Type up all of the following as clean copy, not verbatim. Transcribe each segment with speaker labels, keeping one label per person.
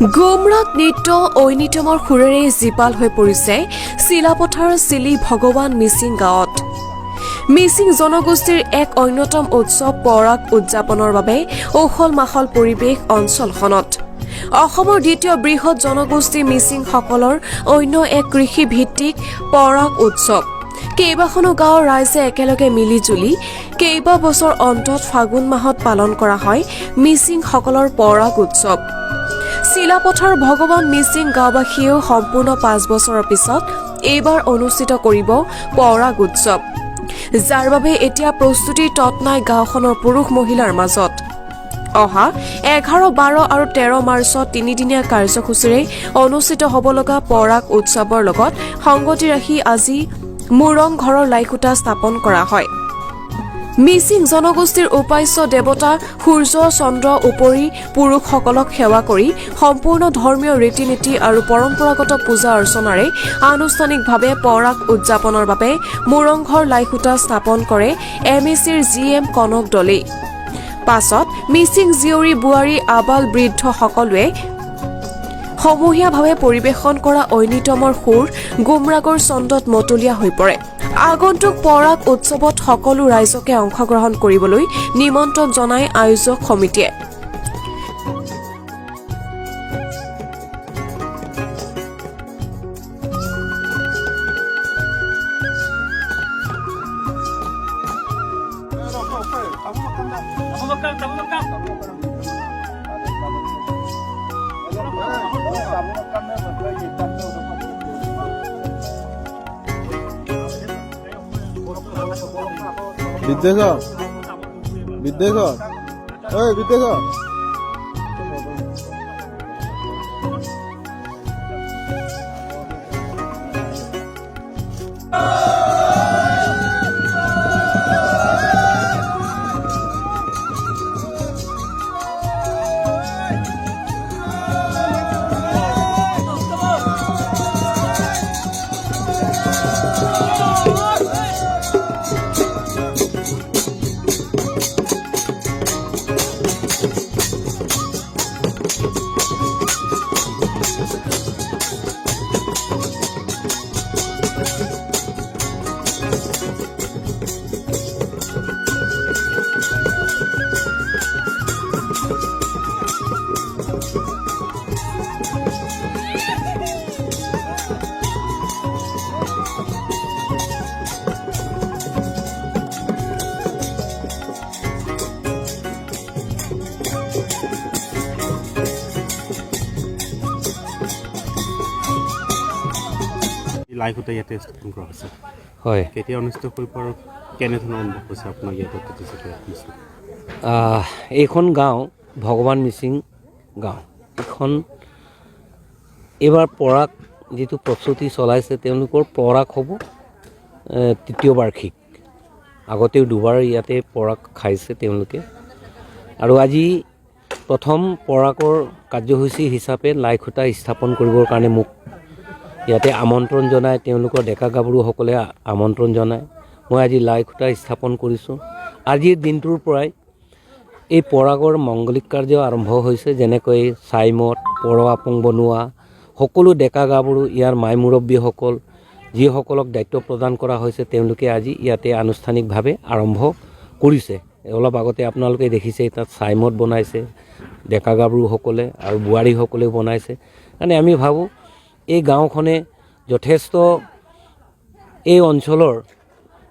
Speaker 1: গুমৰাগ নৃত্য ঐনিতমৰ সুৰেৰে জীপাল হৈ পৰিছে চিলাপথাৰ চিলি ভগৱান মিচিং গাঁৱত। মিচিং জনগোষ্ঠীৰ এক অন্যতম উৎসৱ পৰাগ উদযাপনৰ বাবে উখল মাখল পৰিৱেশ অঞ্চলখনত। অসমৰ দ্বিতীয় বৃহৎ জনগোষ্ঠী মিচিংসকলৰ অন্য এক কৃষিভিত্তিক পৰাগ উৎসৱ। কেইবাখনো গাঁৱৰ ৰাইজে একেলগে মিলিজুলি কেইবা বছৰ অন্তত ফাগুন মাহত পালন কৰা হয় মিচিংসকলৰ পৰাগ উৎসৱ। চিলাপথাৰ ভগৱান মিচিং গাঁওবাসীয়েও সম্পূৰ্ণ 5 বছৰৰ পিছত এইবাৰ অনুষ্ঠিত কৰিব পৰাগ উৎসৱ, যাৰ বাবে এতিয়া প্ৰস্তুতিৰ তৎ নাই গাঁওখনৰ পুৰুষ মহিলাৰ মাজত। অহা 11, 12 আৰু 13 মাৰ্চত 3দিনীয়া কাৰ্যসূচীৰে অনুষ্ঠিত হ'ব লগা পৰাগ উৎসৱৰ লগত সংগতি ৰাখি আজি মুৰং ঘৰৰ লাইখুটা স্থাপন কৰা হয়। মিচিং জনগোষ্ঠীৰ উপাস্য দেৱতা সূৰ্য চন্দ্ৰ উপৰি পুৰুষসকলক সেৱা কৰি সম্পূৰ্ণ ধৰ্মীয় ৰীতি নীতি আৰু পৰম্পৰাগত পূজা অৰ্চনাৰে আনুষ্ঠানিকভাৱে পৰাগ উদযাপনৰ বাবে মুৰংঘৰ লাইখুটা স্থাপন কৰে MACৰ GM কনক দলে। পাছত মিচিং জীয়ৰী বোৱাৰী আবাল বৃদ্ধ সকলোৱে সমূহীয়াভাৱে পৰিৱেশন কৰা ঐনিতমৰ সুৰ গুমৰাগৰ ছন্দত মতলীয়া হৈ পৰে। আগন্তুক পৰাগ উৎসৱত সকলো ৰাইজকে অংশগ্ৰহণ কৰিবলৈ নিমন্ত্ৰণ জনায় আয়োজক সমিতিয়ে।
Speaker 2: বিদ্বেষক ঐ বিদ্বেষক
Speaker 3: লাইখুটা ইয়াতে স্থাপন কৰা হৈছে।
Speaker 4: হয়,
Speaker 3: কেতিয়া অনুষ্ঠিত কৰিব আৰু কেনেধৰণৰ অনুভৱ হৈছে আপোনাক ইয়াত
Speaker 4: এইখন গাঁও ভগৱান মিচিং গাঁও। এইবাৰ পৰাগ যিটো প্ৰস্তুতি চলাইছে, তেওঁলোকৰ পৰাগ হ'ব 3য় বাৰ্ষিক। আগতেও 2বাৰ ইয়াতে পৰাগ খাইছে তেওঁলোকে, আৰু আজি প্ৰথম পৰাগৰ কাৰ্যসূচী হিচাপে লাইখুটা স্থাপন কৰিবৰ কাৰণে মোক ইয়াতে আমন্ত্ৰণ জনায়, তেওঁলোকৰ ডেকা গাভৰুসকলে আমন্ত্ৰণ জনায়। মই আজি লাইখুটা স্থাপন কৰিছোঁ। আজিৰ দিনটোৰ পৰাই এই পৰাগৰ মংগলিক কাৰ্য আৰম্ভ হৈছে, যেনেকৈ ছাইমদ পৰআপং বনোৱা সকলো ডেকা গাভৰু, ইয়াৰ মাই মুৰব্বীসকল যিসকলক দায়িত্ব প্ৰদান কৰা হৈছে, তেওঁলোকে আজি ইয়াতে আনুষ্ঠানিকভাৱে আৰম্ভ কৰিছে। অলপ আগতে আপোনালোকে দেখিছে তাত ছাইমদ বনাইছে ডেকা গাভৰুসকলে আৰু বোৱাৰীসকলেও বনাইছে। কাৰণে আমি ভাবোঁ এই গাঁওখনে যথেষ্ট এই অঞ্চলৰ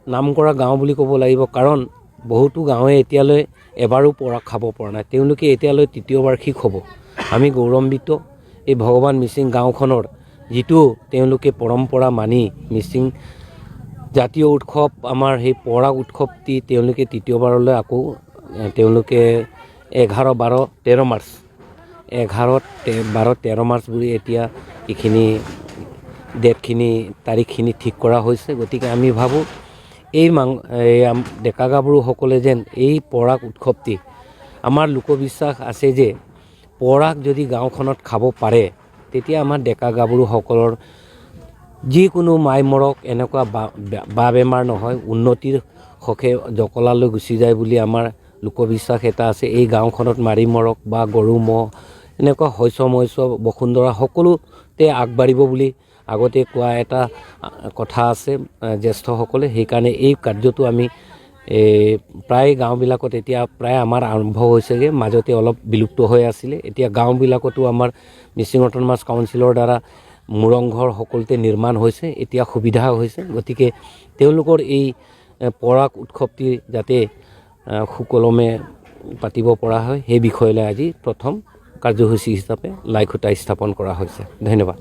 Speaker 4: নাম কৰা গাঁও বুলি ক'ব লাগিব, কাৰণ বহুতো গাঁৱে এতিয়ালৈ এবাৰো পৰাগ খাব পৰা নাই। তেওঁলোকে এতিয়ালৈ 3য় বাৰ্ষিক হ'ব। আমি গৌৰৱান্বিত এই ভগৱান মিচিং গাঁওখনৰ যিটো তেওঁলোকে পৰম্পৰা মানি মিচিং জাতীয় উৎসৱ আমাৰ সেই পৰাগ উৎসৱটি তেওঁলোকে 3য়বাৰলৈ আকৌ তেওঁলোকে 11, 12, 13 মাৰ্চ 11, 12, 13 মাৰ্চ বুলি এতিয়া এইখিনি ডেটখিনি তাৰিখখিনি ঠিক কৰা হৈছে। গতিকে আমি ভাবোঁ এই ডেকা গাভৰুসকলে যেন এই পৰাগ উৎসৱটি, আমাৰ লোকবিশ্বাস আছে যে পৰাগ যদি গাঁওখনত খাব পাৰে, তেতিয়া আমাৰ ডেকা গাভৰুসকলৰ যিকোনো মাই মৰক এনেকুৱা বা বেমাৰ নহয়, উন্নতিৰ হকে জকলালৈ গুচি যায় বুলি আমাৰ লোকবিশ্বাস এটা আছে। এই গাঁওখনত মাৰি মৰক বা গৰু ম'হ এনেকুৱা শস্য বসুন্ধৰা সকলোতে আগবাঢ়িব বুলি আগতে কোৱা এটা কথা আছে জ্যেষ্ঠসকলে। সেইকাৰণে এই কাৰ্যটো আমি প্ৰায় গাঁওবিলাকত এতিয়া প্ৰায় আমাৰ আৰম্ভ হৈছেগৈ। মাজতে অলপ বিলুপ্ত হৈ আছিলে, এতিয়া গাঁওবিলাকতো আমাৰ মিচিং অট'নমাছ কাউন্সিলৰ দ্বাৰা মুৰংঘৰ সকলোতে নিৰ্মাণ হৈছে, এতিয়া সুবিধা হৈছে। গতিকে তেওঁলোকৰ এই পৰাগ উৎসৱটি যাতে সুকলমে পাতিব পৰা হয় সেই বিষয়লৈ আজি প্ৰথম কাৰ্যসূচী হিচাপে লাই খুঁটা স্থাপন কৰা হৈছে। ধন্যবাদ।